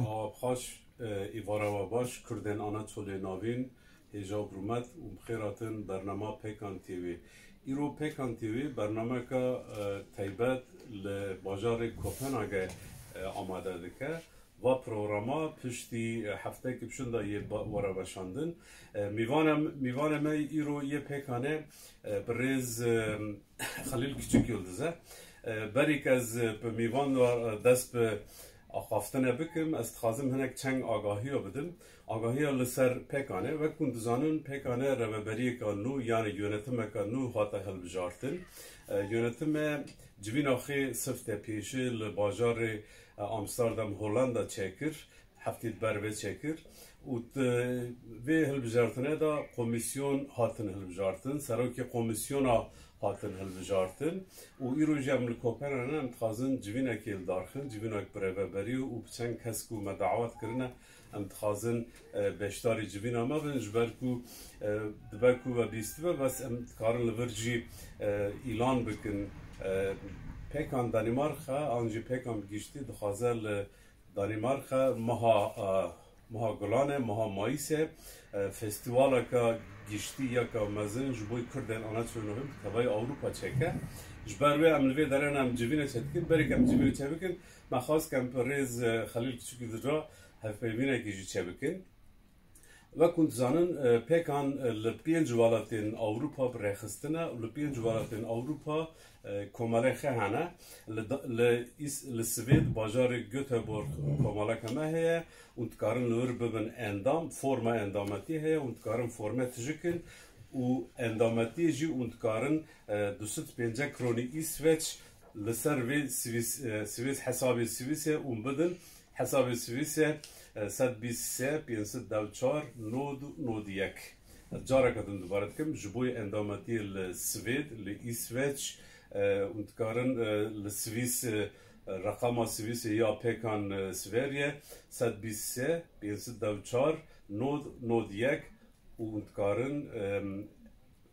خوش ایوارا و باش کردن آناتولی ناوین هجاب رومت و بخیراتن برنامه پیکان تیوی ایرو پیکان تیوی برنامه که تایبت لباجار کوپنهاگ آماده دکه و پروگراما پشتی هفته که بشنده یه وارا بشاندن میوانم ایرو یه پیکانه بریز خلیل کچک یلدزه بریک از میوان دست به آخافتنه بکم از خازم هنک چنگ آگاهی رو بدم آگاهی لسر پیکانه و کند زانون پیکانه روبری کانو یعنی یونتم کانو خاطر هل بجارتن یونتم جوین آخی سفته پیشه لباجار آمستردام هولندا چکر هفتید بر چکر و هل بجارتنه دا کمیسیون هاتن هل بجارتن سراکی کمیسیون هاتن هل بجارتن و ایرو جمع کوپنهاگ هم تخازن جوین اکیل دارخن جوین اک برابری و بچنگ کس کو مدعوات کرنه هم تخازن بشتاری جوین اما بنج برکو دبرکو و بیستوه بس هم کارن لورجی ایلان بکن پیکان دانمارک آنجی پیکان بگیشتی دخازل دانمارک مها گلانه مها مایسه فستیوالا که گیشتی یا که مزن جبوی کردن آنها چونهم تبای اروپا چکه جبروی عملوی دارن هم جوینه چتکن بری کم جوینه چه بکن مخواست کم پریز خلیل کچکی درجا هفپیوینه گیجی چه بکن و کند زانن پیکان لپین جوالاتین اروپا برخستنه لپین جوالاتین اروپا کماله خهانه لسوید باجار گوتهبورگ کماله کمه هیه und کارن لور ببن اندام فرما اندامتی هیه und کارن فرما تجکن و اندامتی جی und کارن 250 کرونی اسویچ لسر وی سویس حسابی سویسه بدن حساب سویسه 123 524 نود یک جارا کدن دوباره کم جبوی اندامتی لسوید لإسویچ und کارن لسویس رقم سویس یا پیکان سوریه 123 524 نود یک und کارن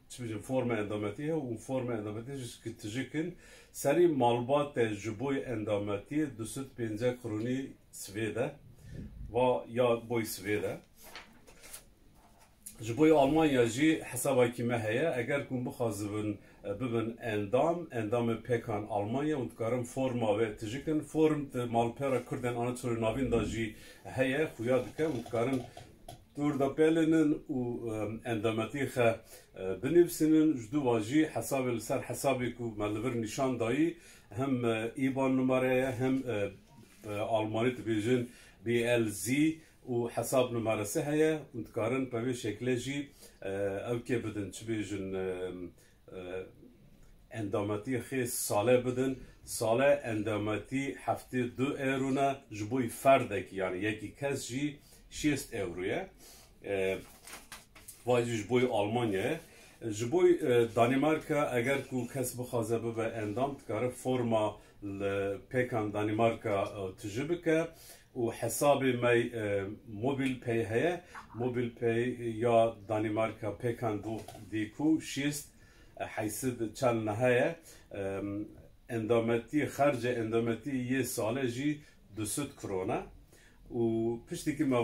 چه فرم اندامتی ها و فرم اندامتی که تجکن سری مالبات جبوی اندامتی 250 کرونی سویده و یا بوی سویده جبوی آلمانیا جی حسابا کیمه هیا اگر کن بخوازبن ببن اندام پیکان آلمانیا و کارم فرما و تجکن فرم مالپیرا کردن آناتولی ناوین دا جی هیا خویا دکه و کارم دور دا پیلنن و اندامتی خه بنفسنن جدو واجی حساب لسر حسابی که ملور نشان دایی هم ایبان نماره هم آلمانی تبیجن BLZ و حساب نماره سه هیا و تکارن به شکل جی او که بدن تبیجن اندامتی خی ساله بدن ساله اندامتی هفته 2 ایرونه جبوی فردک یعنی یکی کس جی 6 euroya واجی جبوی آلمانیه جبوی دانمارک اگر کو کس بخوازه به اندام تکاره فرما پیکان دانمارک تجربه و حساب می موبیل پی هیا موبیل پی یا دانمارک پیکان دو دیکو شیست حیثیت چل نهایه اندامتی خرج اندامتی یه ساله جی 200 کرونه و پشتی که ما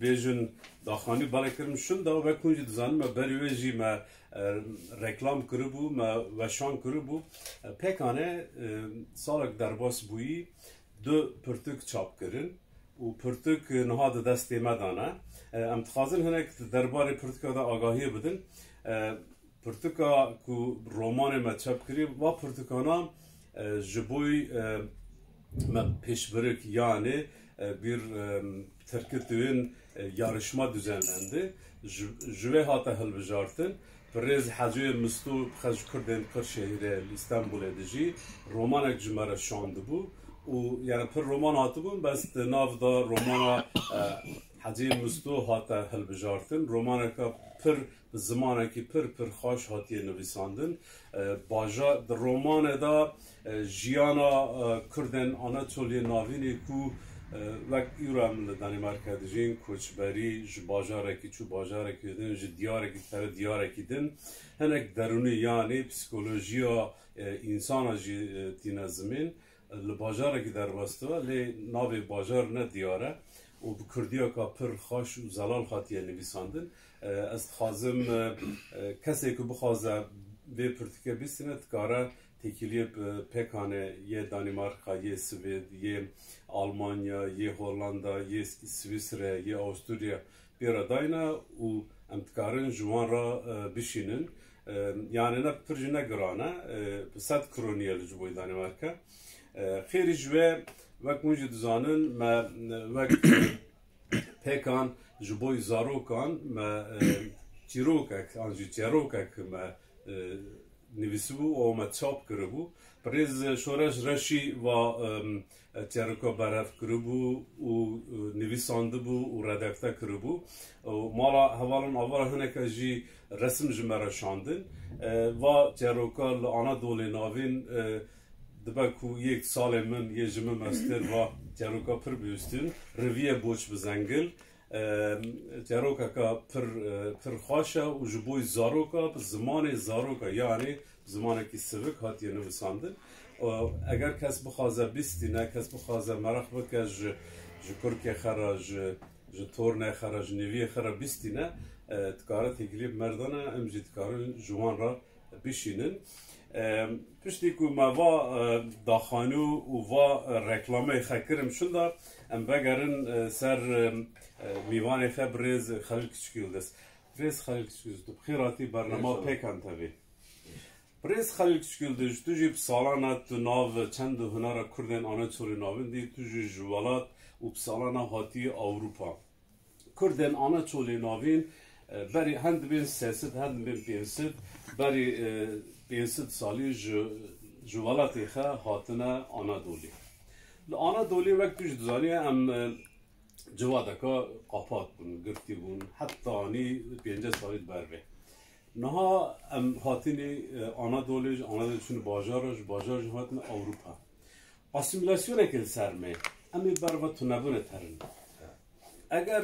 بیشتر داخلی بالا کردم شد داو بکنید زن ما بریوزی ما رکلام کربو ما وشان کربو پیکانه سالک درباس بویی دو پرتک چاپ کردن و پرتک نهاد دستی مدانه ام تخازن هنگ درباره پرتکا دا آگاهی بدن پرتکا کو رومان ما چاپ کردیم و پرتکانا جبوی ما پیشبرک یعنی bir Türkiye'nin yarışma düzenlendi. Jüve hata hilbijartın. Prez Hacı Mustu Hacı Kürden Kırşehir'e İstanbul edici. Romanak cümara şandı bu. Yani per roman hatı bu. Best navda romana Hacı Mustu hata hilbijartın. Romanaka per zamanaki per hoş hatiye nüvisandın. Baja romana da Jiyana Kürden Anatoliye navini ku وقت ایران دانمارک دژین کوچبری جباجاره کی چو باجاره کی دن جدیاره کی تر دیاره کی دن هنگ درونی یعنی پسیکولوژیا انسان جی تینا زمین لباجاره که در باستوا لی ناوی باجار نه دیاره و به کردیا که پر خاش و زلال خاطیه نویساندن است خازم کسی که بخوازه به پرتکه بیستینه تکاره تکیلی پکانه یه دانمارکا یه سوئد یه آلمانیا یه هولندا یه سوئیسره یه استرالیا بیرا داینا و امتکارن جوان را بشینن yani ne pırcı ne grana sad kroniye lücboy Danimarka خیلی جوه وقت موجود زانن ما وقت پیکان جبوی زاروکان ما چیروکک آنجی چیروکک ما نویسبو و ما چاپ کربو پریز شورش رشی و چیروکا برف کربو و نویسانده بو و ردکته کربو و مالا حوالن آوار هنک جی رسم جمعه شاندن و چیروکا لآنا دولی ناوین دبکو یک سال من یه جمع مستر و جاروکا پر بیستن رویه بوچ بزنگل جاروکا که پر خواشه و جبوی زاروکا زمان زاروکا یعنی زمان که سوک هاتیه نویساندن اگر کس بخوازه بیستی نه کس بخوازه مرخ بکه کرکی خراج تورنه خراج نویه خرا بیستی نه تکاره تکلیب مردانه امجی تکاره جوان را بشینن پشتی که ما داخانو و رکلامه خکرم شده ام بگرن سر میوان خبرز خلیل کچکیل دست برز خلیل کچکیل دست بخیراتی برنامه پیکان تبی برز خلیل کچکیل دست تو جیب سالانه تو ناو چند هنر کردن آنه چوری ناوین دی تو جی جوالات و بسالانه هاتی اوروپا کردن آنه چوری ناوین بری هند بین سیاست هند بین بینست بری بینست سالی جوالاتی خا هاتنه آنادولی آنادولی وقت توش دزانیه ام جوادکا قاپات بون گرتی بون حتی آنی 50 سالی بر نها ام هاتنی آنادولی شون باجارش هاتن اوروپا اسیمیلاسیون اکل سرمه امی بروا تو نبونه ترن اگر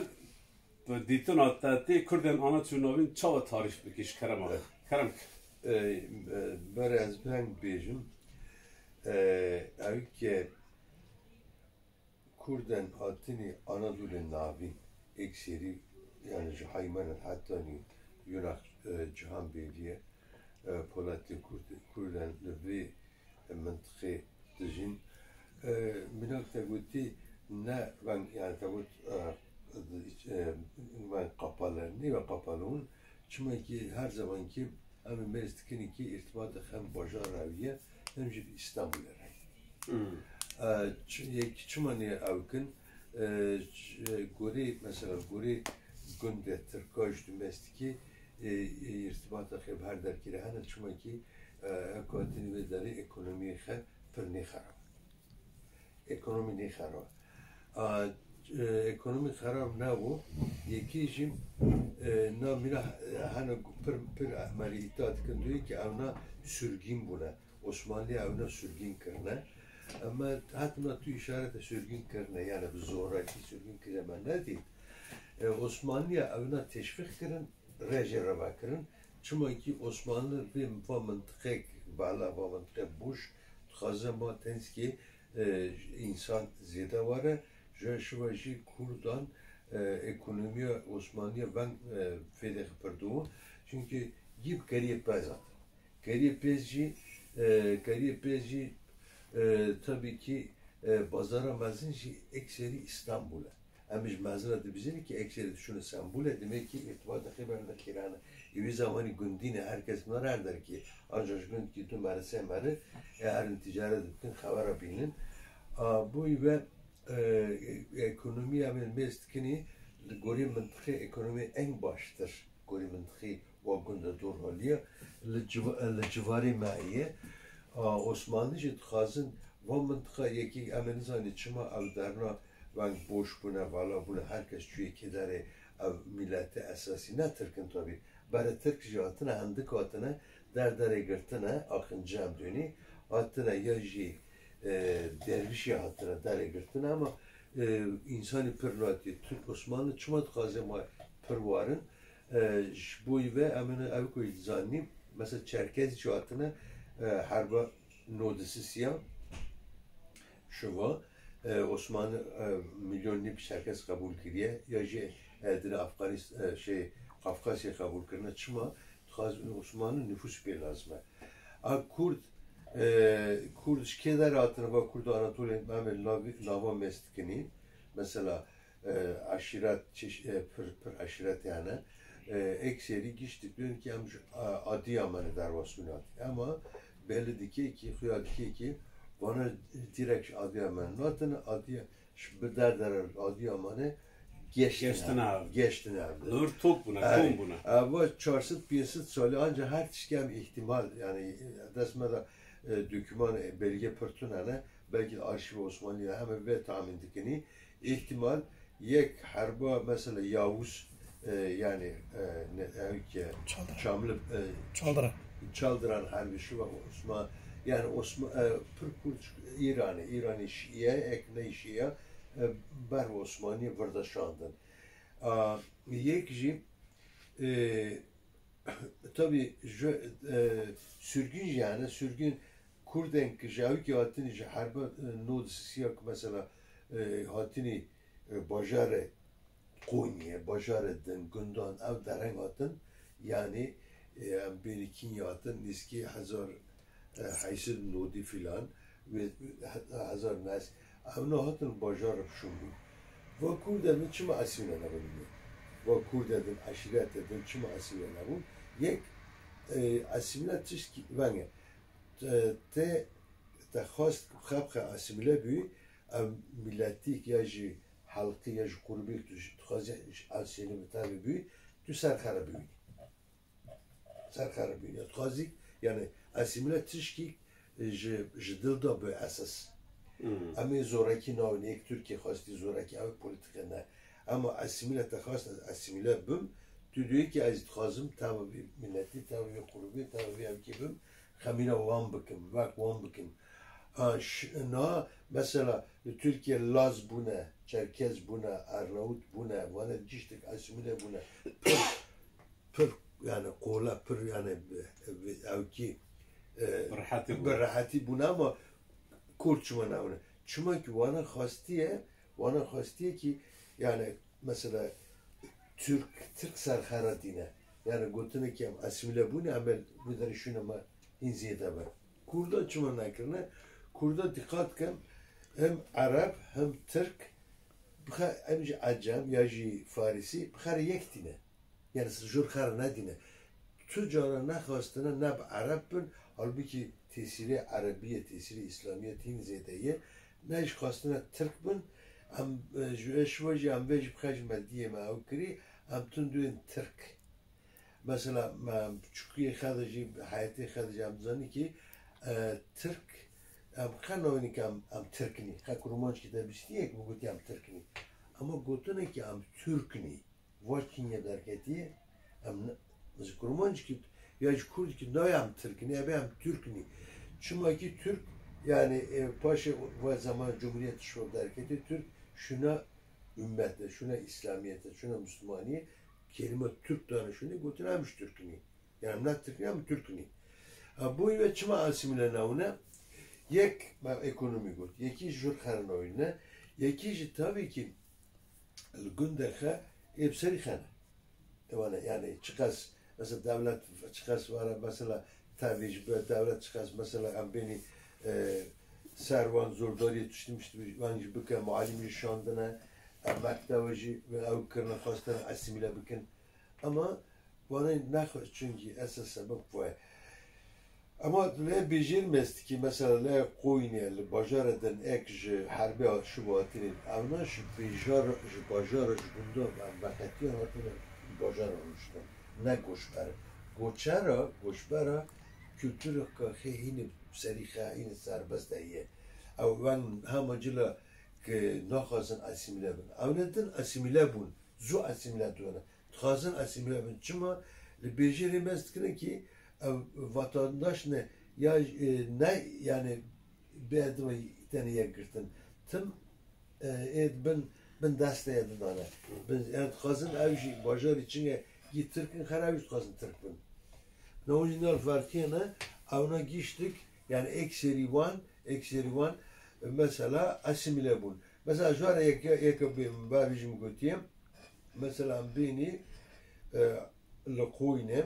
دیتون آتاتی کردن آناتون نوین چه تاریخ بکش کرم برای از بنگ بیجم اوی که کردن هاتنی آنادول ناوین اکسری یعنی جهایمان حتی یوناق جهان بیلیه پولاتی کردن لبی منطقه دجین مناک تگوتی نه yani تگوت من قپالر نی و قپالون چون که هر زمان که اما مرستکنی که ارتباط هم باجار رویه همجی İstanbul رای یک چمانی اوکن گوری مثلا گوری گنده ترکاش دمستکی ارتباط خیلی هر در کره هنر چون که کاتنی و داره اکونومی خیلی پر نخراب اکونومی نخراب ekonomi xarab nebû yekî jî mîna hene pir emelî îddia dikin duyê ki evna sürgîn bûne Osmanlıya evna sürgîn kirine ama hatina tu işarete sürgîn kirine yani bi zorakî sürgîn kirine nedît Osmanlıya evna teşvik kirin rejê reva kirin çima ki Osmanlı vê va mintiqek bala va mintiqe bûş dixwaze ma tenskî insan zêde were جشنواره کردان اکونومی عثمانی ون فدق پردو چونکه گیب گریه پزاد گریه پزی tabii ki bazara mazinci ekseri İstanbul'a. Amış mazara da bizim ki ekseri düşünün İstanbul'a demek ki irtibatı haberinde kirana. Bir zamanı gündine herkes narar der ki ancak gün ki tu merse mere yarın ticaret bütün habara bilin. Bu ve ekonomi amel mestkini gori منطقه ekonomi en baştır. Gori منطقه وagunda dur haliye لجواری مایه Osmanlıca tıkazın va منطقه yeki amenizani çıma avdarna van boş buna vala buna herkes çünkü kedere av millete esası ne Türk'ün tabi. Bara Türk jatına handık atına derdere girtine akın cam dönü atına yaji dervişi hatırına dere girtin ama insani pırnati Türk Osmanlı çımat kazema pırvarın bu ve amına evkoy zanni mesela Çerkez hatırına harba nodisi siyah شوا عثمان میلیون نیب شرکت قبول کردیه یا جه در افغانستان شی قفقاسی قبول کردن چما خواست عثمان نفوس بی لازمه کرد کردش که در آتنا با کرد آناتولی همه لاوا مست کنی مثلا aşiret per aşiret yani ekseri geçtik diyor ki Adıyaman'ı dervasınat ama belli ki xuyal ki bana direkt Adıyaman'ın atını bir derler Adıyaman'ı geçtin abi. Nur tok buna, kum buna. Ama çarşıt piyaset söyle ancak her tişkem ihtimal yani desmede doküman belge pırtınane belki arşiv Osmanlı'ya hemen ve tahmin dikini ihtimal یک حربا مثلا یاوش yani Çaldıran harbi şu var Osman yani Osman İran'ı Şia ekne Şia ber Osmanlı burada şandın. Yekci tabi sürgün yani sürgün Kurden ki javki hatini harba nodisiyak mesela hatini bajarı Konya, bajarı Gündan ev dereng atın yani birikin yatın niski hazar haysır nodi filan ve hazar nas evna hatın bajarı şumbu ve Kurda'nın çima asimle nabıldı ve Kurda'nın aşiret edin çima asimle nabıl yek asimle tişki venge te xwast xabxa asimle büyü milletik ya jî halkı ya jî qurbî tu dixwaze asiyê bitavê büyü tu serxere büyü serxere büyü ya dixwazik yani asimile tişkî ji dil da bi esas em ê zorekî navê yek Türkiye xwastî zorekî ew polîtika ne ama asimile te xwast asimile bim tu diyê ki ez dixwazim tevî milletî tevî qurbî tevî evkî bim xemîna wan bikim vek wan bikim na mesela Türkiye Laz bune, Çerkez bune, Arnavut bune, vana ciştik asimile bune, pır yani kola pır yani evki berahati bune ama Kürt çuma navne. Çuma ki vana xwastiye ki yani mesela Türk serxara dine yani gotine ki asimile bune amel bu da şuna ma inziyete var. Kurda çuma nakirne Kurda dikkat kem hem Arap hem Türk hem Acem ya jî Farisi bixare yek dine yani jur xare ne dine tu cara ne xwastine ne bi Arap bin halbuki tesiri Arabiye tesiri İslamiyet hin zêdeye ne jî xwastine Türk bin em ji şwajî em vê jî bixwe ji meldiyê me ew kirî em tun duyên Türk mesela çukuye xwe de jî hayetê xwe de jî em zanî ki Türk خنوانی که ام ترکنی خا کرومانش که دبستیه که بگویی ام ترکنی اما گوتونه که ام ترکنی وقتیه درکتیه ام مثل کرومانش که یا kurd ki ne am Türk'ni ya ben Türk'ni. Çünkü Türk yani paşa ve zaman Cumhuriyet şu hareketi Türk şuna ümmete, şuna İslamiyete, şuna Müslümaniye kelime Türk danışını götürmüş Türk'ni. Yani ne Türk'ni ama Türk'ni. Bu ve çima asimile navne yek ekonomi got. Yeki jur xarın oyuna. Yeki tabii ki gündexe hepseri xana. Yani çıkas mesela devlet çıkas var mesela tabii devlet çıkas mesela am beni servan zordari tutmuştu vanji bıka muallimi şandına maktabaji ve avkırna xastana asimile bikin ama bana ne çünkü esas sebep bu. Ama le bijirmest ki mesela le koyne le bajar eden ek harbi şubatinin avna şu bajar bunda bakatiye hatine bajar olmuştu. Ne goşbera kültürü kahini seriha in serbest diye. Av ben hamacıla ki naxazın asimile bun. Avnedin asimile bun. Zu asimile duna. Xazın asimile bun. Çıma le bijirmest ki vatandaş ne ya ne yani bedava tane girtin tüm ben desteğe dana ben yani kazın evci bajar içine Türk'ün harabiş kazın Türk'ün ne orijinal farkı ne avna geçtik yani ekseri van مثلا asimile bun. Mesela şu ara yakabim babicim götüyem. Mesela beni لقوينه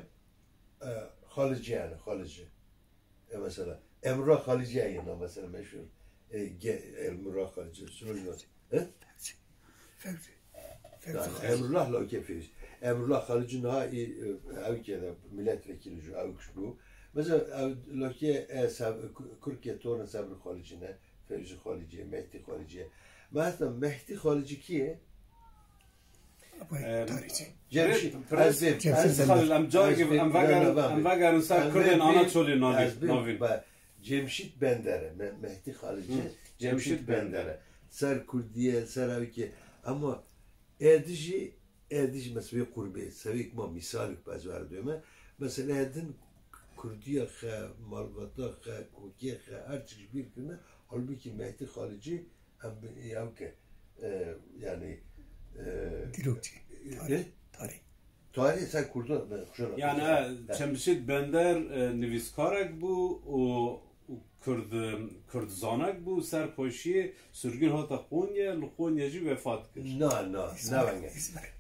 خالجي يعني خالجي مثلا امراه خالجي يعني مثلا مشهور امراه خالجي شنو فوزي emrullah la kefiriz. Emrullah Halıcı nahai evkede milletvekili evküş bu. Mesela loke Kürkiye torun sabır Halıcı'na Fevzi Halıcı'ya, Mehdi Halıcı'ya. Mesela Mehdi Halıcı kiye? tarihçi. Cemşit. Cemşit Bendere. Mehdi Halıcı. Cemşit Bendere. Ser Kurdiye, ser evki. Ama Erdici mesela bir kurbe, sevik ma misalik bazı var diyorum. Mesela edin Kurdiye, Malvata, Kokiye, her çeşit bir günde. Halbuki Mehdi Halıcı yani Dilokçi. Tarih sen Kurdu yani Cemşit Bender nivîskarek bu Kurdizanek bu serpoşiye sürgün hata Konya, li Konya jî vefat kir. Ne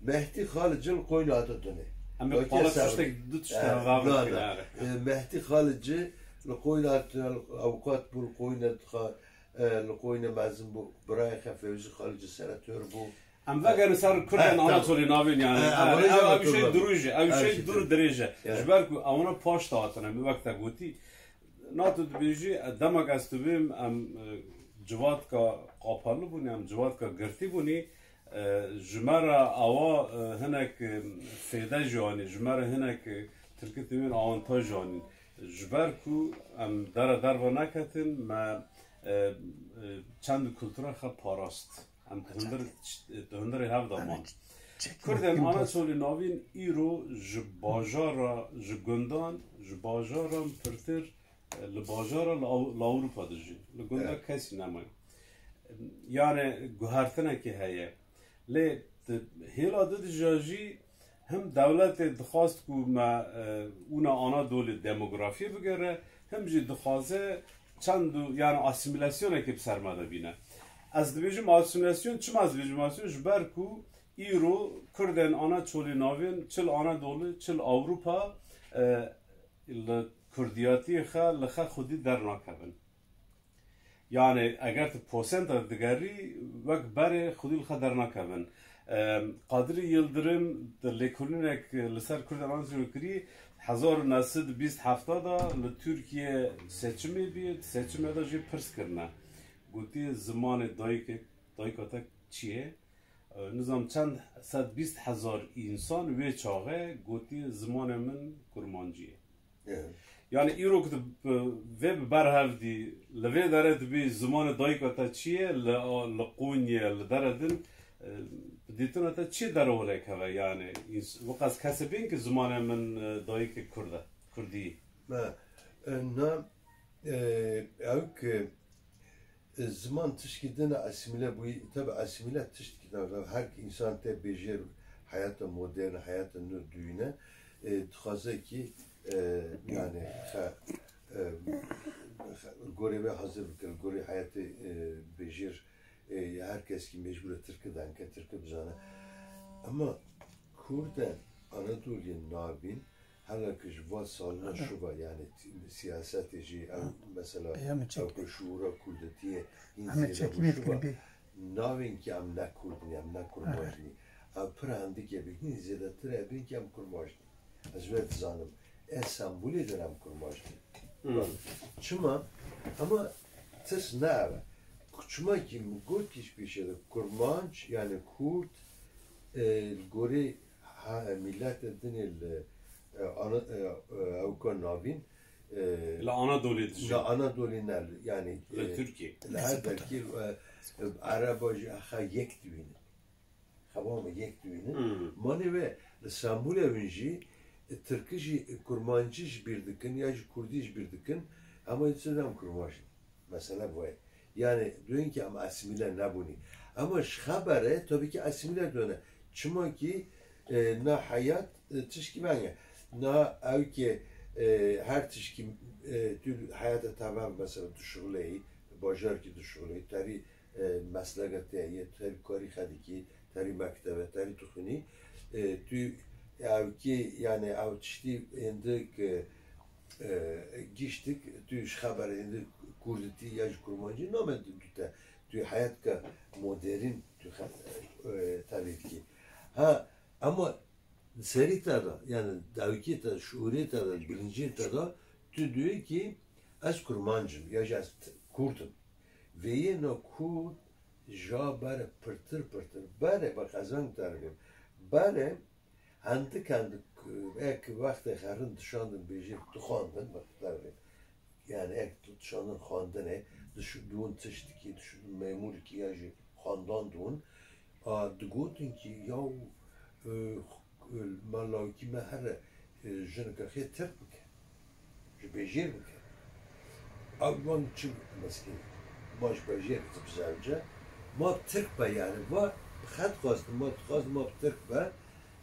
Mehdi Halıcı Konya adı döne. Ama palatıştek Mehdi Halıcı li Konya adı avukat bu Konya li Konya mezun bu buraya Fevzi Halıcı senatör bu. Am vegan sar Kurdan Anatoli navin yani. Abi şey duruje, abi şey dur derece. Jber ku ona paş dağıtına bir vakta goti. Natı dibêjî demek ez tubim em civat ka qapalı bûn em civat ka girtî bûnî ji me re awa hinek fêde jî anî ji me re hinek tirkî tibên awantaj anîn ji ber ku em dere derve neketin me çend kultura xwe parast em di hundirê hev daman Kurdên Anatolî navîn îro ji bajara ji gundan ji bajaran pirtir li bajara li Awropa dijî li gunda kesî nemaye yani guhertinekê heye lê hêla didija jî hem dewletê dixwast ku me ûna Anadolî demografî bigere hem jî dixwaze çend yani asimilasyonekê bi ser me de bîne ez dibêjim asimilasyon çima ez dibêjim asimilasyon ji ber ku îro Kurdên Anatolî navên çil Anadolî çil Awropa li Kurdiyatî xwe li xwe xwedî dernakevin. Yani eger tu posenta digerî wek berê xwedî li xwe dernakevin. Qadirî Yıldırım di lêkolînek li ser Kurdên Anatolî kirî 1927 da li Türkiye seçimê bî, seçimê de jî pirs kirine. Gotiye zimanê dayika te çi ye? Nizam çend 120,000 însan wê çaxê gotiye zimanê min kurmancî ye. Yani îro ku vê bi ber hevdî li vê dere dibî zimanê dayika te çi ye li Konya li dere din dîtina te çi derewelek heve yani qas kesê bîn ki zimanê min dayikê Kurd e Kurdî ew ki ziman tişkîdina asimile bûyî tabi asimile tişkîdina her insan te bêjêr hayata modern hayata nû dûyîne dixwaze ki yani görevi hazır bikir, görevi hayatı bejir herkes ki mecbur Türkiye'den ki Türkiye bizane. Ama Kürden Anadolu'nun nabin hala ki jva salına şu var yani siyaset eji mesela avko şuura Kurdetiye inziyede bu şu var. Navin ki am ne Kurdun am ne kurmajni. Pırhandı ki bir inziyede trebin ki am kurmajni. Azvet zanım. Estambul'e dönem kurmajni. Çıma ama tıs ne var? Çıma ki gut hiçbir şeyde kurmanç yani Kurt gore millet edinil avko navin la Anadolu dijî la Anadolu'nel yani Türkiye la belki Arabacı ha yek düğünü. Havama yek düğünü. Mani ve İstanbul'e vinci Türkçe kurmancı bir dikin ya Kurdiş bir dikin ama İslam kurmaş mesela bu yani diyorsun ki ama asimile ne bunu ama habere tabii ki asimile döne çünkü ki na hayat tişki bence na ev ki her tişki tül hayata tamam mesela düşürleyi باجر کی دشوره تری مسلکت یه تری کاری خدی کی تری مکتبه تری تخونی تو اوکی یعنی اوتشتی اندک گیشتک توش خبر اندک کردتی یا کرمانجی نامد دوتا توی حیات که مدرن تو تبید کی ها اما seri tada yani davki tada şuuri tada bilinci tada tu diyor ki az kurmancım ya az kurdum ve yine kurd ja bare pırtır bare bak azan tarifim bare handı kendi ek vakti harın dışandın bejir tıkandın bak tarifim yani ek dışandın kandın dün tıştı ki memur ki ya kandan dün dugutun ki ya الملاکی ما هر جنگا خیلی ترک بکن بجیر بکن اولان چی مسکین ماش بجیر کتب زوجه ما ترک با یعنی با خط خواستم ما ترک با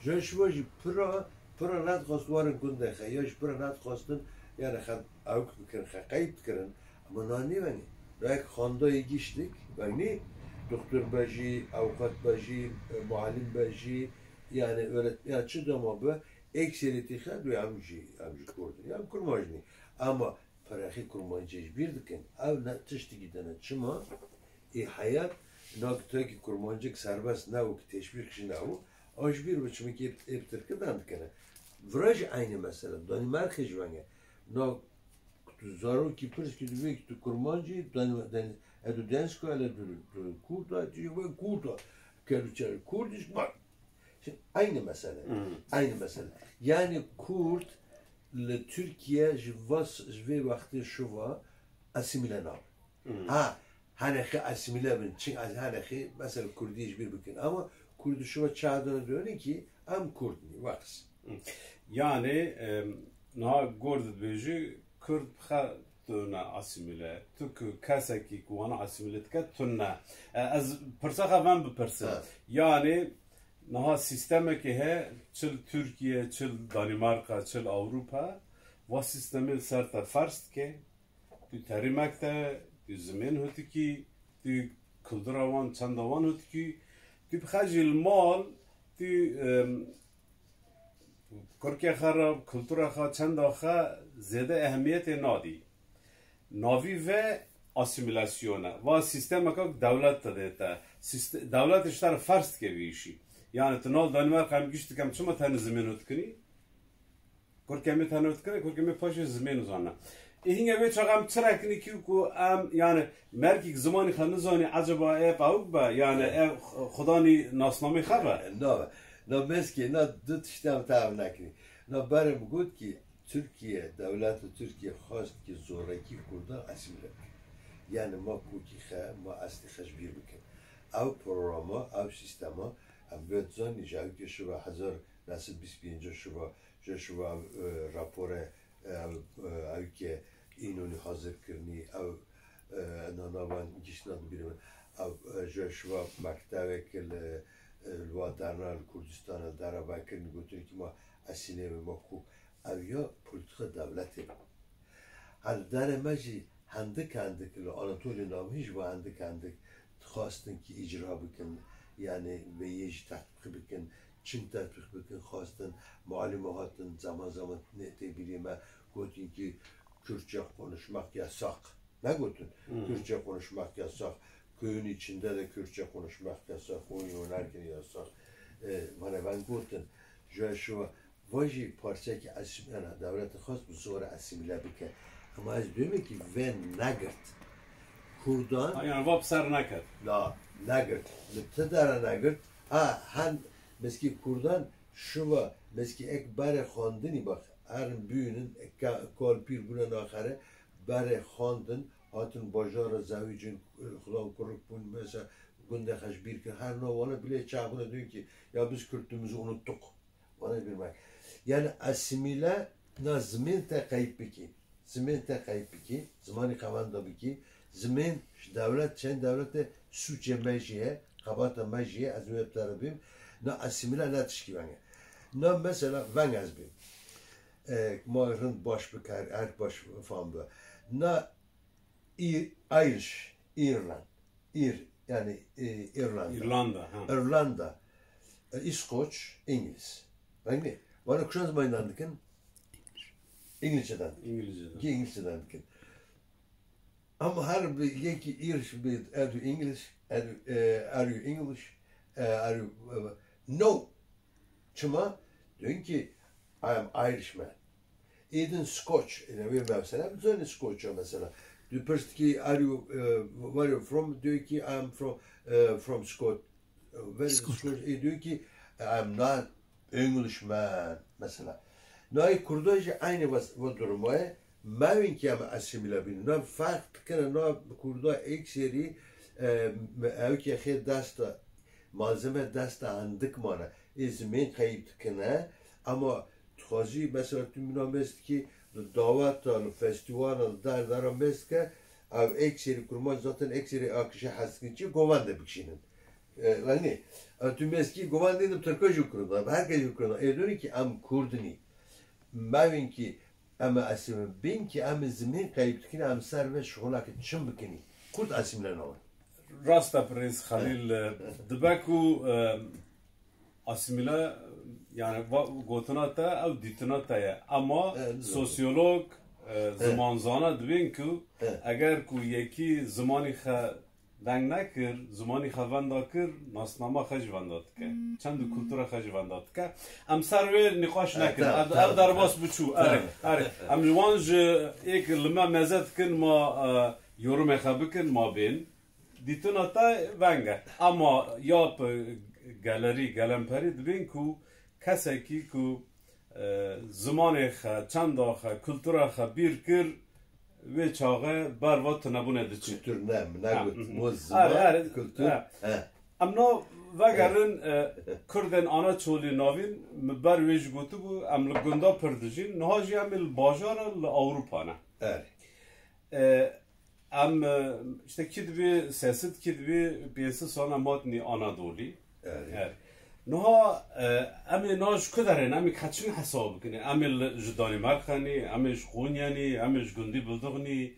جاش واجی پرا رد خواست وارن گنده خیاش پرا رد خواستن یعنی خد اوک بکن قیب بکن اما نانی ونی رایک خاندایی گیشتک ونی دکتر بجی اوقات بجی معلم بجی yani öğretmen açıdı ama bu ekseriyeti kadar amcı kurdun yani kurmacını ama parayı kurmacı bir diken av ne tıştı gidene çıma hayat noktaki kurmacık serbest ne o teşvik için o az bir biçimi ki hep Türkiye'den dikene vraj aynı mesela Danimarka jvange no zaru ki pırs ki demek ki kurmacı edu densko ele kurda diyor kurda kelçer kurdiş bak aynı mesele. Aynı mesele. Yani Kürt le Türkiye ve vakti şu var asimile nav. Haneki asimile bin. Çünkü haneki mesela Kürdiş bir bakın ama Kürdi şu var çağdığına diyor ki am Kürt vaks. Yani na gord beji Kürt ha tuna asimile. Tuk kasaki kuana asimile tkat tuna. Az persaha van bu persa. Yani Naha sisteme ki he, çıl Türkiye, çıl Danimarka, çıl Avrupa, va sistemi serta farst ke, tu terimakte, tu zemin hütü ki, tu kulturavan, çandavan hütü ki, tu bxajil mal, tu Korke xarab, kultura xa, çanda xa, zede ehemmiyeti nadi. Navi ve asimilasyona, va sisteme kak devlet de deta, devlet işler farst ke bir Yani tınal Danimarka hem güçlü hem çuma tane zemin ötkeni. Korkemi tane ötkeni, korkemi paşa zemin uzana. İhinge ve çakam çırakni ki ku am yani merkik zamanı xanızani acaba ev avba yani ev Xudani nasnami xaba. No meski no dut iştem tav nakni. No barım gut ki Türkiye devleti Türkiye hast ki zoraki kurda asimile. Yani ma kuki xa ma asli xaj bir bikin. Av programa, av sistema Avgad zani jایی که شوا 1925 شوا راپور او که اینونی حاضر کردنی او نانوان گیشنان بیرون او شوا مکتبه که الوادرنا کردستان درابا کردنی گوتونی که ما اسینه و ما کو او یا پولیتیک دولتی حال در مجی هندک آناتولی نامیش و هندک خواستن که اجرا بکن yani ve yeji tatbik bikin, Çin tatbik bikin, xastın, malumatın zaman ne bileyim götün ki Kürtçe konuşmak yasak. Ne götün? Kürtçe konuşmak yasak. Köyün içinde de Kürtçe konuşmak yasak. Oyun oynarken yasak. Bana ben götün. Şu vajı parça ki asimile, devleti xas bu sonra asimile bikin. Ama az diyorum ki ve nagert. Kurdan. Yani vapsar nakat. La. Nagert, lütfedara nagert. Han meski Kurdan şu var, meski ek bare xandini bak. Her büyünün kalpir buna nakare bare xandın. Hatun bajara zavicin xulav kuruk bun mesela günde kaç bir ki her novana bile çağına diyor ki ya biz Kürtümüzü unuttuk. Bana bilmek. Yani asimile na zmin te kayıp biki. Zmin te kayıp biki. Zamanı kavanda biki. Zmin devlet çen devlete suçe mejiye, kabata mejiye az önce tarafım. Ne asimile ne tişkivenge. Ne mesela ben azbim. Mağrın baş bıkar, er baş falan bu. Ne Irish, İrland, yani İrlanda. İrlanda. Ha. İrlanda, İskoç, İngiliz. Yani bana kuşanız mayınlandıkın İngilizceden. İngilizce'den. Ki İngilizceden. Ama her bir yeki Irish bir are you English? Are you English? Are you no? Çıma diyorsun ki I am Irishman. Even Scotch. Ne mesela? Bir tane Scotch'a mesela. Diyor ki are you where are you from? Diyor ki I am from Scotland. Where is Scotland? Diyor ki I am not Englishman mesela. Nay Kurdacı aynı bu durumu. Mevin ki ama asimile bin. Na fark kana na Kurda ekseri evki xir dasta malzeme dasta andık mana. İzmin kayıp kana ama txazi mesela tümünamest ki davet al festival dar mest ki ev ekseri kurma zaten ekseri akışa haskinci govanda bikşinin. Yani tümest ki govandayım Türkçe kurda. Herkes kurda. Diyor ki am Kurdni. Mevin ki ama asim bin ki am zemin kayıp ki am serve şola ki çım bikini. Kurd asimler ne var? Rasta Prens Halil dbaku asimile yani gotunata ev ditunata ya ama sosyolog zamanzana dibin ku eğer ku yeki zamanı kha deng nakir zamanı kha vandakir nasnama khaj vandatka çend kultura khaj vandatka am serve nikaş nakir ev darbas biçu are am jwanj ek lima mezatkin ma yorum khabikin ma bin ditunata vanga ama yap galeri galemperi dibin ku kaseki ku zamanı kha çanda kha kultura kha bir kir ve çağı barvat nabune diçi Kültür ne? Zaman, kültür. Amno vagarın Kurden Anatoli navin ber vej gotu bu aml gunda perdijin nahaji amil bajara Avrupa'na. Evet. Am işte kidbi sesit kidbi piyesi sonra matni Anadoli. Evet. Noha ami naj kudarin ami kaçın hesabı kini amil judani markhani ami şkunyani ami gundi buldugni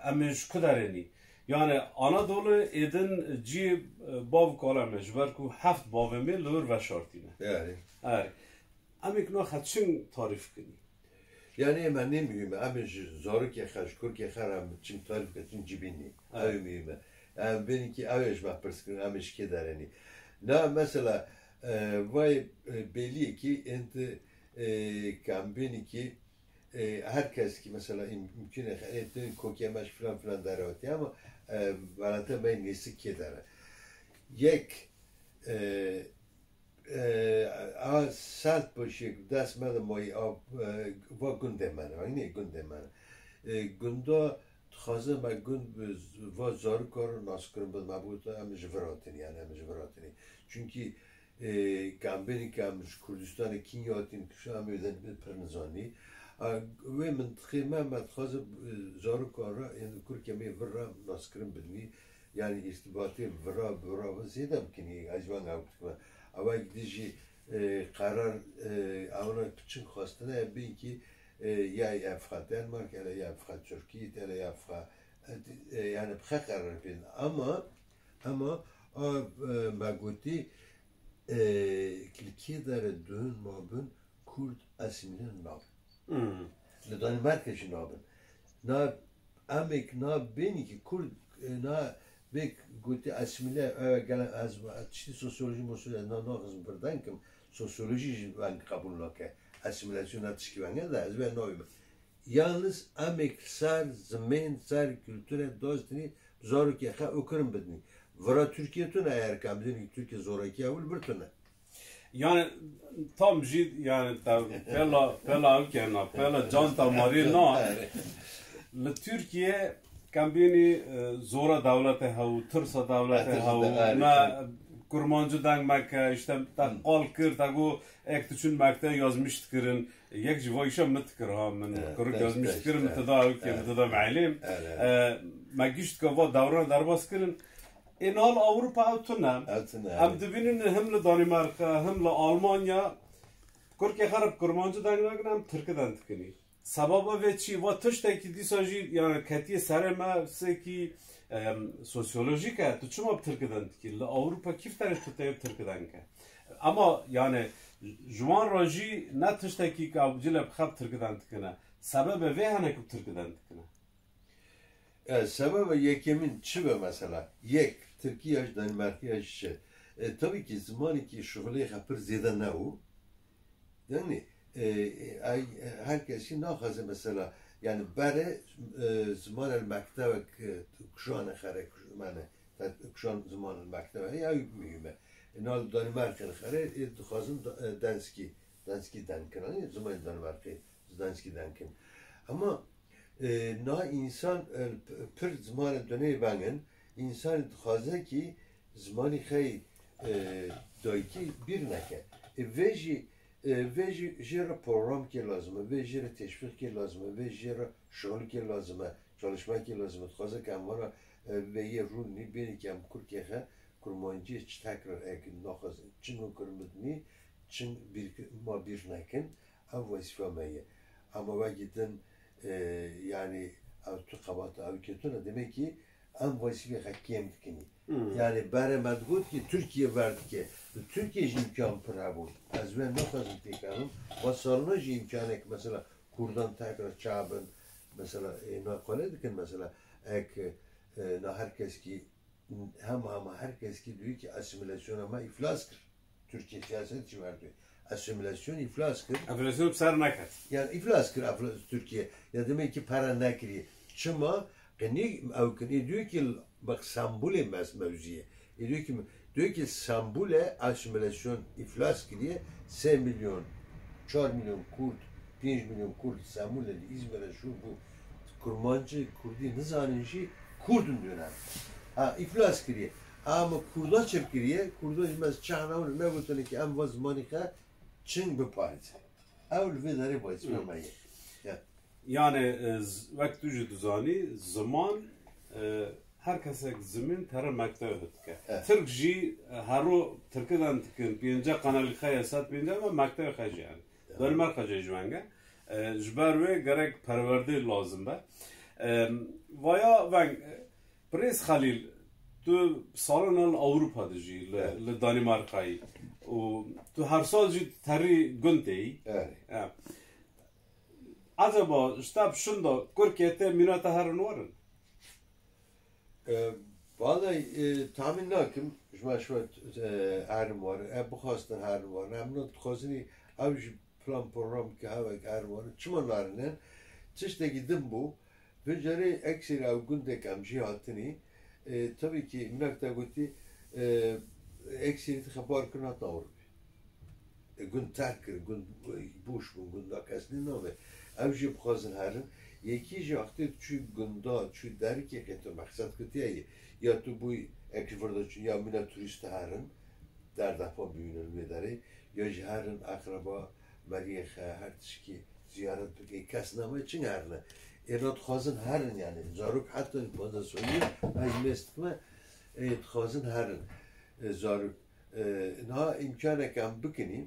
ami kudarini yani Anadolu edin ci bav kala mecbur ku haft bavmi lur ve şartine. Yani. Evet. Ami kno kaçın tarif kini. Yani hemen ne mühim? Ama zoruk yakar, kurk yakar ama çim tarif kaçın cibini. Öyle mühim. Yani benimki avej mahpırsın ama şike dereni. Ne mesela vay belli ki ente kambini ki herkes ki mesela mümkün ettiğin kokyamış falan darat ya ama varata ben nesi kedere. Yek a salt başı das madem moy va gündemen aynı gündemen gündo txazı ma gün va zor kor naskırım bu mabuta am jvratin yani am jvratin çünkü kambini kamış Kurdistan'ı kinyatin kuşam öden bir pernizani ve mıntıkıma ma txazı zor kor yani kurkemi vra naskırım bilni yani irtibatı vra ziyada mümkün acvan avutma ama gidici karar avına için hastane bin ki ya Afgan Denmark ya Afgan Türkiye ya Afgan yani bir karar bin ama maguti Türkiye'de dön mabın Kurd asimlen nab. Le Danimarka'cı nabın. Na amek na beni ki Kurd na bek guti asimile gelen az çi sosyoloji mosul na hızım birden kim sosyoloji ben kabul lake asimilasyon atışki ben da az ben noyum. Yalnız amek sar zemin sar kültüre dostni zor ki ha okurum bedni. Vara Türkiye'tün eğer kamdin Türkiye zoraki avul birtüne. Yani tam jid yani pela ukena pela canta marina le Türkiye kambini zora devlete havu tırsa devlete havu na kurmancı dengmek işte ta qalkır ta go ektuçun makte yazmıştıkırın yek jivayşa mıtkır ha men kuruk yazmıştıkırın mıtada uke mıtada malim magişt kava davran darbas kırın enal Avrupa avtuna am dibinin hem le Danimarka hem le Almanya kurke harap kurmancı dengmek nam Türkiye'den tıkını سبب و چی و تشتی که دیساجی یعنی کتی سر ما سکی سوسیولوژیک تو چما بترکدن که ل اروپا کیف ترش تو تیب ترکدن که اما یعنی جوان راجی نه تشتی که جلب خب ترکدن کنه سبب وی هنه که ترکدن کنه سبب یکمین چی به مثلا یک ترکیهش دانمارکیش tabii ki zamanı ki şöyle yapır zede ne o yani herkesin nahazı mesela yani bere zaman el mektebek kuşanı xare yani kuşan zaman el mektebe ya mühime nal Danimarka'nın xare duhazın danski denken yani zaman Danimarka danski denken ama na insan per zaman döney bengen insan duhazı ki zamanı xey دایکی بیر نکه ویجی جرا پروگرام که لازمه ویجی جرا تشویق که لازمه ویجی جرا شغل که لازمه çalışma که لازمه خواهد که امورا به یه رو نی بینی که ام کور که خواهد کرمانجی چی تکرار اگه نخواهد چون رو کرمدنی چون ما بیر نکن او وظیفه میه اما وقتن yani تو قبات او کتونه demek ki ام وظیفه حکیم کنی yani beraber ki Türkiye verdi ki Türkiye imkan prabul az ve ne kadar tekrarım vasalına imkanı mesela Kurdan tekrar çabın mesela ne kolaydıkken mesela ek ne herkes ki hem ama herkes ki diyor ki asimilasyon ama iflaskır Türkiye siyasetçi verdi asimilasyon iflaskır asimilasyon ser nakat yani iflaskır Türkiye ya demek ki para nakri çıma yani avkeni diyor ki bak Sambul'e mevziye. Diyor ki Sambul'e asimilasyon iflas gidiyor. 3 milyon, 4 milyon Kurt, 5 milyon Kurt Sambul'e İzmir'e şu bu kurmancı Kurdi nizanıncı Kurdun diyor. Ha iflas gidiyor. Ama Kurda çep gidiyor. Kurda izmez çağına onu ne bulduğunu ki en vaz manika Çin bir parti. Avl ve dare bu ismemeyi. Yani vakti düzani zaman herkes zemin tera mektebe dike. Türk ji haro Türkiye'den tikin piyince kanalı kayasat piyince ama mektebe kayacı yani. Danimark kayacı jwenge. Jber ve gerek perverdi lazım be. Vaya ben Pres Halil tu salonal Avrupa'da ji le Danimarka'yı. O tu her sal ji teri günteyi. Evet. Acaba işte şunda Türkiye'de minata herun varın. Vallahi tahmin nakim şu harim var. Bu hastan harim var. Hem khazini avj plan program ki havak harim var. Çumanlarının çeşte gidim bu. Veceri ekseri av gündek amji hatini tabii ki minakta guti ekseri haber kırnat avur. Gün takir gün buş gün da kasni nove. Avj bu khazin harim یکی جاخته چی گندا چی داری که تو مقصد کتیه یا تو بوی اکیفردا چی یا مینا توریست هرن در دفعه بیونن میداری یا جهرن اقربا مریخ هر چی زیارت بگی کس نامه چین هرنه ایراد خازن هرن یعنی زاروک حتی بازا سویی از مستمه خازن هرن زاروک نه امکانه کم بکنیم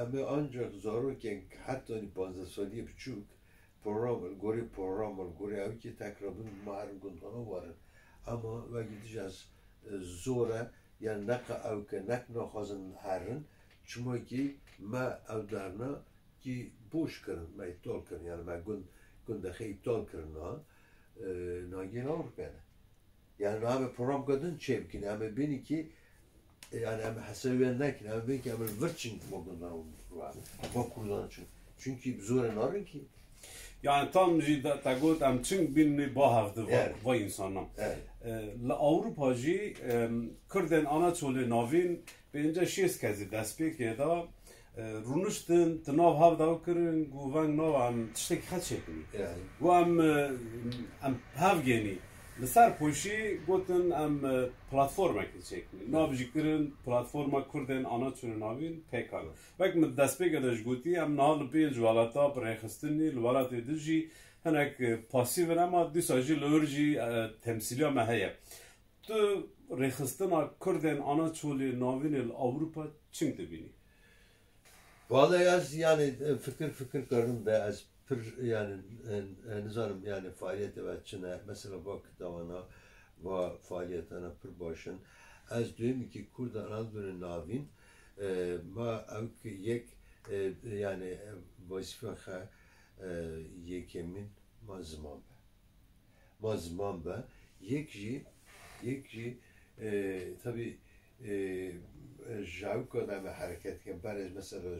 اما آنجا زاروک حتی بازا سویی بچوک program, gori ev ki tekrarın maharim gundana varın. Ama ve gideceğiz zora yani ne ev ki ne nahazın herrin çünkü ki ma evdarna ki boş kırın, ma iptal kırın yani ma günde iptal kırın na gel Avrupa yani na program kadın çevkin ama beni ki yani ama hasebiyen nekin ama beni ki ama virçin gundana var. Bak kurdan çünkü zora narın ki yani tam jida tagot am çing binni bahavdı va insanam. La Avrupa ji Kürden Anatoli navin bence şes kezi despek ya da runuştun tınav havda kırın guvan nav am tiştek hat şekli. Bu am havgeni Lisar poşi gotin am platforma şekli. Navji kırın platforma Kürden Anatoli navin pekal. Bak mit despek adaş goti am nal pej valata prekhstini valat edji هناك پاسیو نما دیساجی لورجی تمثیلیا مهیه تو رخصتنا کردن آنا چولی ناوین اروپا چنگ دبینی؟ Vallahi az yani fikir karın da az پر yani nizanım yani faaliyet evet çine mesela bak davana ve faaliyetine per başın az diyorum ki Kurda Anadolu'nun navin ma evki yek yani vazife ha yekemin mazman be yekji tabi جاو کدام حرکت کنیم برای مثلا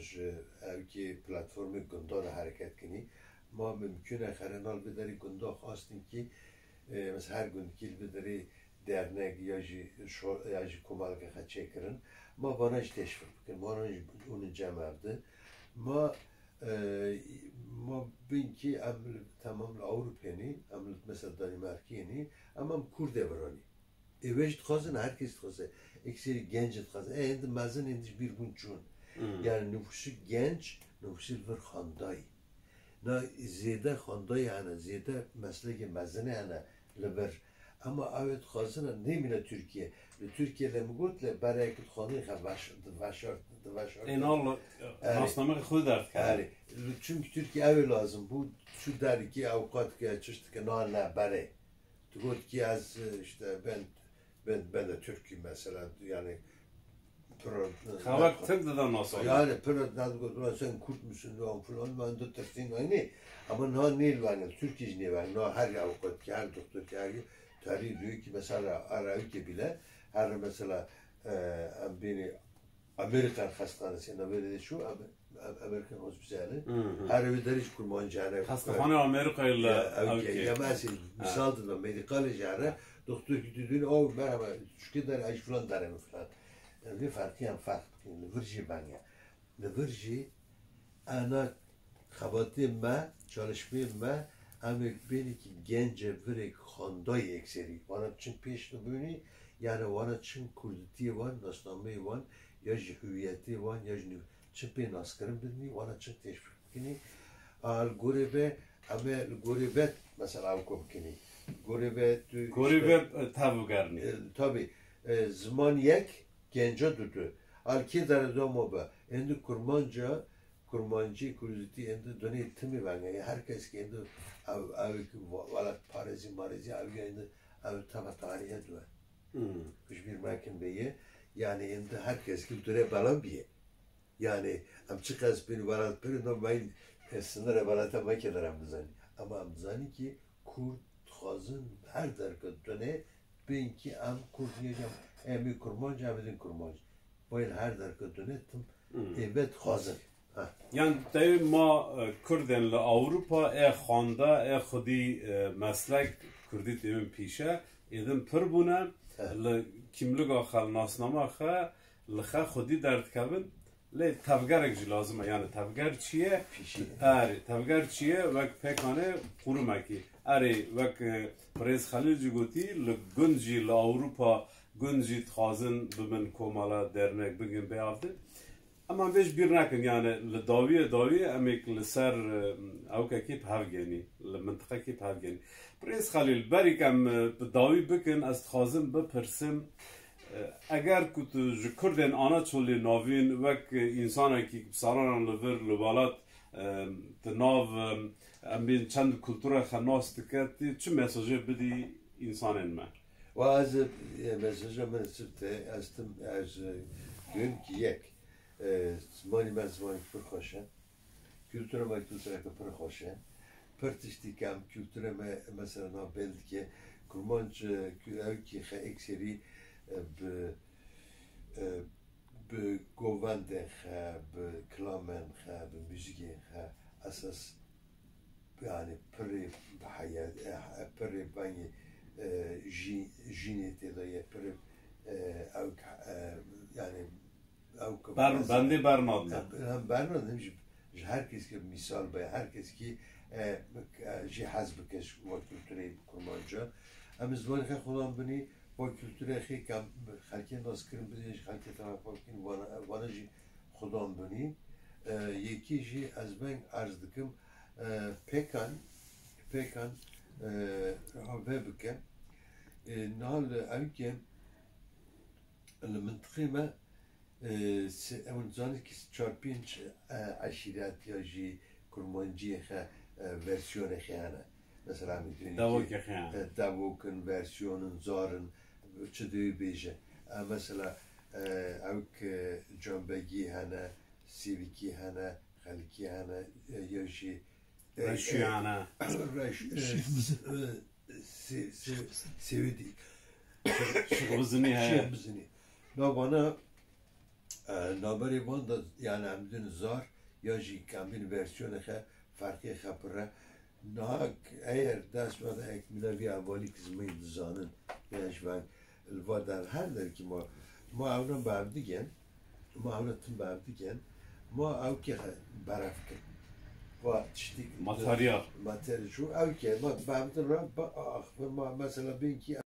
اوکی پلتفرم گندان حرکت کنی ما ممکنه خرنال بداری گنده خواستیم که مثلا هر گندکیل بداری درنگ یا جی کمال که خچه کرن ما بانش تشویق بکن ما اون جمع بده ما بین که عمل تمام اروپیانی عمل مثلا دانمارکیانی اما کرده برانی evej tkazın herkes tkazı. Ekseri genç tkazı. Endi mazın endi bir gün çun. Yani nüfusu genç, nüfusu bir xanday. Na ziyade xanday yani ziyade mesleki mazını yani leber. Ama evet tkazına ne mine Türkiye. Türkiye'de mi gotle berek tkazı vaşar. En Allah nasnamak xud dert. Yani çünkü Türkiye ev lazım. Bu şu der ki avukat ki açıştı ki ne bere. Diyor ki az işte ben de Türk'üm mesela yani Kavak tek de nasıl? Yani sen Kürt müsün falan ben de Türk'üm aynı ama ne var Türkiye ne var ne her avukat ki her doktor ki her tarih diyor ki mesela Arayüke bile her mesela beni Amerikan hastanesine böyle şu Amerikan hospitali her bir deriş kurman cihane hastahane Amerika ile ya mesela misaldır da medikal cihane doktor gidiyor o merhaba şu kadar ay falan derim falan bir fark virji ben ya virji ana kabatim ma çalışmayım ma ama beni ki gence virek xanday ekseri bana için peşte böyle yani bana için kurditi var nasnameyi var ya hüviyeti var ya çıpın askerim bilmiyor bana için teşvik kini al gurebe ama gurebet mesela avkom kini Gurebet tavugarni tabi zaman yek gence dudu al ki derdom be endi kurmancı kurditi endi döne timi ben ya herkes kendi av valat parezi marezi av endi av tava tarihe duvar bir mekan beye yani endi herkes kültüre balan biye yani am çıkaz beni varat peri no ben sınıra varata makeler amzani ama amzani ki Kurt xazın her derke döne ben ki am Kurt diyeceğim emi kurmancı abidin kurmancı böyle her derke döne tım evet xazın yani tabii ma Kürdenle Avrupa xanda xudi meslek Kürdi demin pişe edim pır buna kimlik axal nasnama xa لخا خودی درد کبن لی تفگرک جی لازمه یعنی تفگر چیه؟ آره تفگر چیه وقت پکانه قرمکی آره وقت پریز خلیل جی گویی لگنجی لأوروپا گنجی تخازن بمن کمالا درنک بگیم بیافته اما بیش بیر نکن یعنی لداویه امیک لسر اوکا کی بهافگینی لمنطقه کی بهافگینی پریز خلیل بری کم داوی بکن از تخازن بپرسم اگر کت جکردن آن چولی نوین وک انسانی که سالان لور لبالات تناو امین چند کلتور خناس تکتی چه مساجی بدی انسانن ما و از مساجی من سبته از gün ki yek zmani ben zmani pır hoşe kültüreme kültüreke pır hoşe pırtıştikam kültüreme mesela belki kurmanç ki ekseri به گوند خا به کلامن خا به موسیقی خا اساس yani peri hayat peri bani jinete de peri yani bende Bernard Bernard demiş herkes ki misal be herkes ki cihaz bikeş bu kültürü kurmanca ama zaman ki kullan beni با کلتور خیلی کم خالقی ناز کردن بدیش خالقی طرف کردن وانه جی خودم بنی یکی جی از من عرض دکم پیکان هوا بکه نهال اوکی المنطقه ما اون زانی که چارپینچ عشیرت یا جی کرمانجی خا versiyon خیانه مثلا میدونی دوا که خیانه دواکن ورسیونن زارن چه دوی بیجه مثلا او که جنبگی هنه سیویکی هنه خلکی هنه یا شی رشیانه سیویدی شغبزنی هست بزنی نابانا نابری بان دا یعنی همدون زار یا جی کامبین ورسیون خه فرقی خبره نه اگر دست بده یک ملوی اولی که زمین دزانن یعنیش من الوا در هر در که ما اونا بعد دیگن ما اونا تن بعد دیگن ما او که برف کن و تشتی ماتریال شو او که ما بعد را ما مثلا بین که